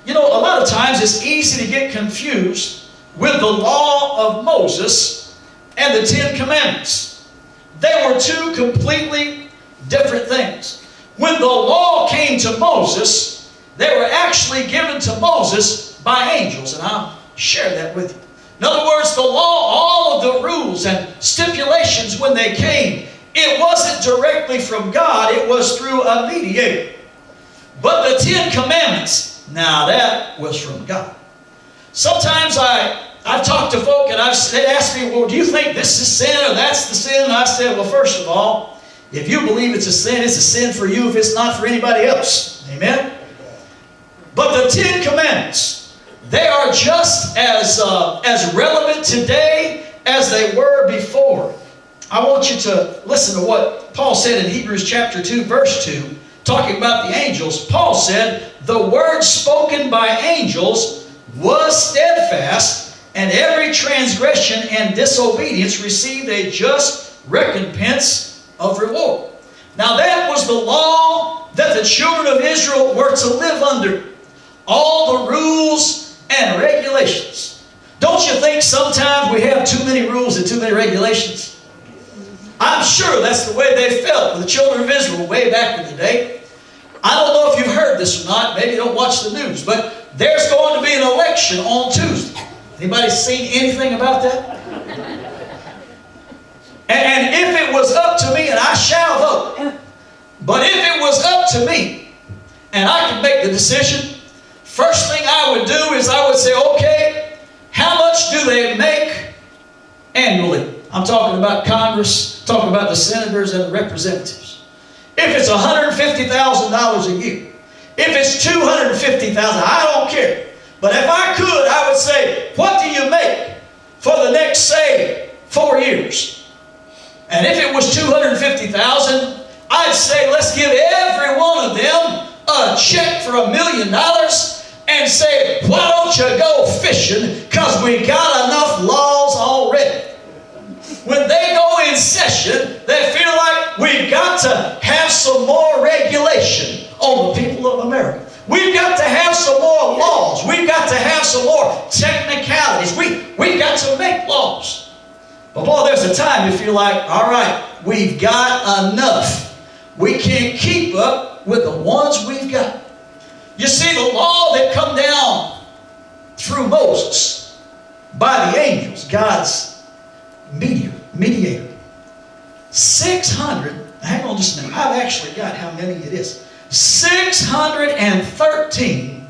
You know, a lot of times it's easy to get confused with the law of Moses and the Ten Commandments. They were two completely different things. When the law came to Moses, they were actually given to Moses by angels, and I'll share that with you. In other words, the law, all of the rules and stipulations when they came, it wasn't directly from God, it was through a mediator. But the Ten Commandments, now that was from God. Sometimes I've talked to folk and they ask me, well, do you think this is sin or that's the sin? And I said, well, first of all, if you believe it's a sin for you if it's not for anybody else. Amen? But the Ten Commandments, they are just as relevant today as they were before. I want you to listen to what Paul said in Hebrews chapter 2, verse 2, talking about the angels. Paul said, the word spoken by angels was steadfast, and every transgression and disobedience received a just recompense of reward. Now that was the law that the children of Israel were to live under. All the rules and regulations. Don't you think sometimes we have too many rules and too many regulations? I'm sure that's the way they felt with the children of Israel way back in the day. I don't know if you've heard this or not. Maybe you don't watch the news. But there's going to be an election on Tuesday. Anybody seen anything about that? And if it was up to me, and I shall vote, but if it was up to me, and I could make the decision, first thing I would do is I would say, okay, how much do they make annually? I'm talking about Congress, talking about the senators and the representatives. If it's $150,000 a year, if it's $250,000, I don't care. But if I could, I would say, what do you make for the next, say, 4 years? And if it was $250,000, I'd say, let's give every one of them a check for $1 million and say, why don't you go fishing? Because we got enough laws already. When they go in session, they feel like we've got to have some more regulation on the people of America. We've got to have some more laws. We've got to have some more technicalities. We've got to make laws. But boy, there's a time you feel like, all right, we've got enough. We can't keep up with the ones we've got. You see, the law that come down through Moses by the angels, God's mediator. 600, hang on just a minute, I've actually got how many it is. 613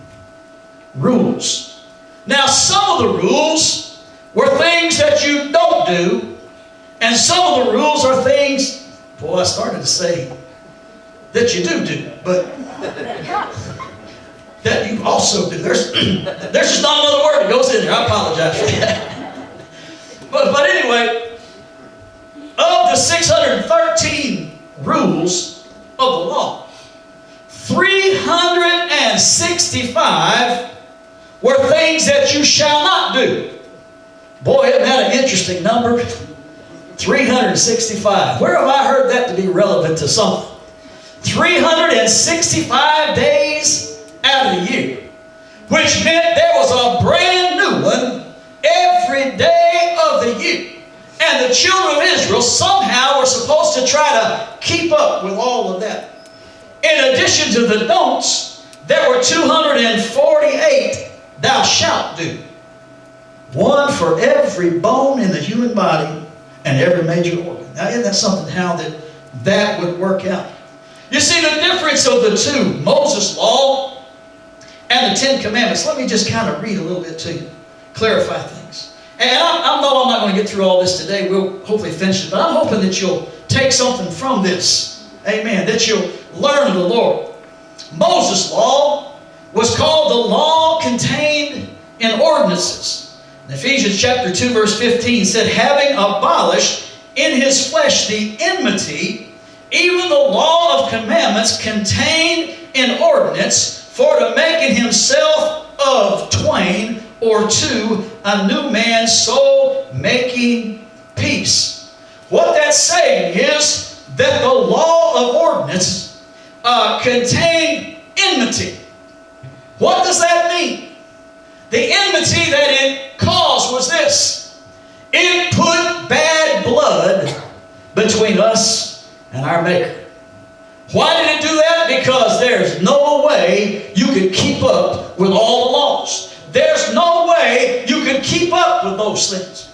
rules. Now, some of the rules were things that you don't do, and some of the rules are things, boy, I started to say that you do, but that you also do. There's just not another word that goes in there. I apologize for that. But anyway, of the 613 rules of the law, 365 were things that you shall not do. Boy, isn't that an interesting number? 365. Where have I heard that to be relevant to something? 365 days out of the year, which meant there was a brand new one every day of the year. And the children of Israel somehow were supposed to try to keep up with all of that. In addition to the don'ts, there were 248 thou shalt do. One for every bone in the human body and every major organ. Now, isn't that something how that would work out? You see the difference of the two, Moses' law and the Ten Commandments. Let me just kind of read a little bit to you, clarify things. And I know I'm not going to get through all this today. We'll hopefully finish it. But I'm hoping that you'll take something from this. Amen. That you'll learn of the Lord. Moses' law was called the law contained in ordinances. In Ephesians chapter 2 verse 15 said, having abolished in his flesh the enmity, even the law of commandments contained in ordinance, for to make in himself of twain or two a new man, so making peace. What that's saying is that the law of ordinance contained enmity. What does that mean? The enmity that it caused was this. It put bad blood between us and our Maker. Why did it do that? Because there's no way you could keep up with all the laws. There's no way you could keep up with those things.